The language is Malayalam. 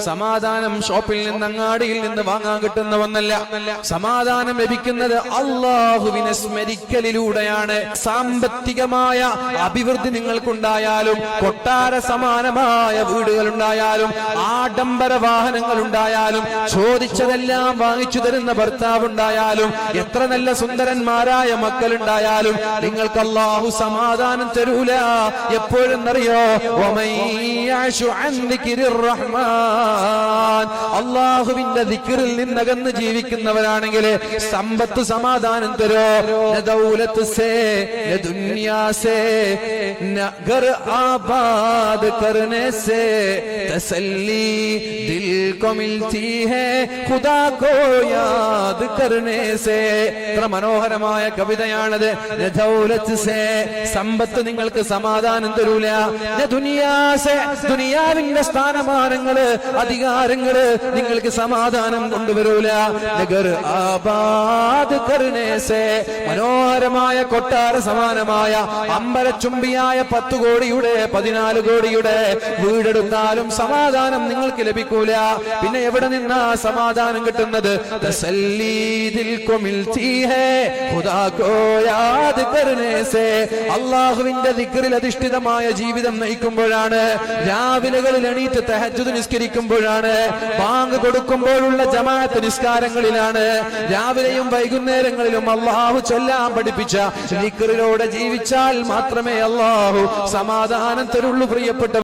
സമാധാനം ഷോപ്പിൽ നിന്ന് അങ്ങാടിയിൽ നിന്ന് വാങ്ങാൻ കിട്ടുന്ന ഒന്നല്ല. സമാധാനം ലഭിക്കുന്നത് അല്ലാഹുവിനെ സ്മരിക്കലിലൂടെയാണ്. സാമ്പത്തികമായ അഭിവൃദ്ധി നിങ്ങൾക്കുണ്ടായാലും, കൊട്ടാര സമാനമായ വീടുകളുണ്ടായാലും, ആഡംബര വാഹനങ്ങൾ ഉണ്ടായാലും, ചോദിച്ചതെല്ലാം വാങ്ങിച്ചു തരുന്ന ഭർത്താവുണ്ടായാലും, എത്ര നല്ല സുന്ദരന്മാരായ മക്കളുണ്ടായാലും നിങ്ങൾക്ക് അല്ലാഹു സമാധാനം തരൂല. എപ്പോഴെന്നറിയോ? അല്ലാഹുവിന്റെ ദിക്റിൽ നിന്നകന്ന് ജീവിക്കുന്നവരാണെങ്കിൽ സമ്പത്ത് സമാധാനം തരോ. ദൗലത്ത് സേ ദുനിയാ സേ നഗർ ആബാദ് കർനെ സേ തസല്ലി ദിൽ കോ മിൽതി ഹൈ ഖുദാ കോ യാദ് കർനെ സേ. എത്ര മനോഹരമായ കവിതയാണത്. ദൗലത്ത് സേ, സമ്പത്ത് നിങ്ങൾക്ക് സമാധാനം തരൂല. ദുനിയാ സേ, ദുനിയാവിന്റെ സ്ഥാനമാനങ്ങള് അധികാരങ്ങള് നിങ്ങൾക്ക് സമാധാനം കൊണ്ടുവരൂല. നഗർ ആബാദ് കർനെ സേ, മനോഹരമായ കൊട്ടാര സമാനമായ അമ്പരച്ചുംബിയായ 10 കോടിയുടെ 14 കോടിയുടെ വീടെടുത്താലും സമാധാനം നിങ്ങൾക്ക് ലഭിക്കൂല. പിന്നെ എവിടെ നിന്നാ സമാധാനം കിട്ടുന്നത്? തസല്ലി ദിൽ കോ മിൽതി ഹൈ ഖുദാ കോ യാദ് കർനെ സേ. അല്ലാഹുവിന്റെ ദിക്റിൽ അധിഷ്ഠിതമായ ജീവിതം നയിക്കുമ്പോഴാണ്, രാവിലെകളിൽ എണീറ്റ് തഹജ്ജുദ് നിസ്കരിക്കുമ്പോഴാണ്, ബാങ്ക് കൊടുക്കുമ്പോഴുള്ള ജമാഅത്ത് നിസ്കാരങ്ങളിലാണ്, രാവിലെയും വൈകുന്നേരങ്ങളിലും അല്ലാഹു ചൊല്ലാൻ പഠിപ്പിച്ച ദിക്റിലൂടെ ജീവിച്ചാൽ മാത്രമേ അല്ലാഹു സമാധാനം തരുള്ളൂ. പ്രിയപ്പെട്ട